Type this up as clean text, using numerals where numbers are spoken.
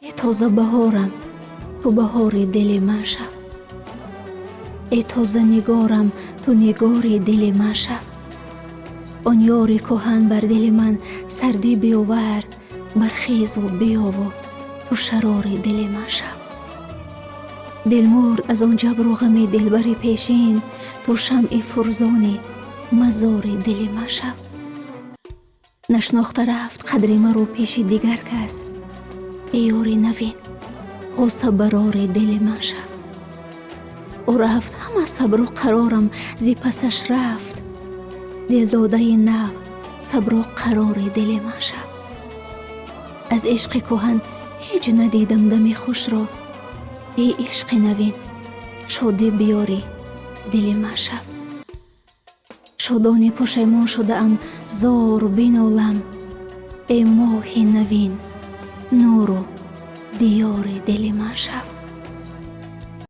ای تازه بهارم، تو بهار دل من شو. ای تازه نگارم، تو نگار دل من شو. آن یار کهن بر دل من سردی بیاورد، برخیز و بیا و تو شرار دل من شو. دل مرد از آن جبر و غم دلبر پیشین، تو شمع فرزان مزار دل من شو. نشناخته رفت قدر مرا پیش دیگر کس، ای یار نوین غصه برار دل من شو. او رفت همه صبر و قرارم زی پسش رفت، دل داده نو صبر و قرار دل من شو. از عشق کهن هیچ ندیدم دمی خوش را، ای عشق نوین شادی بیاری دل من شو. شادانی پشیمان شده ام زار بینالم، ای ماه نوین نور و دیار دل من شو.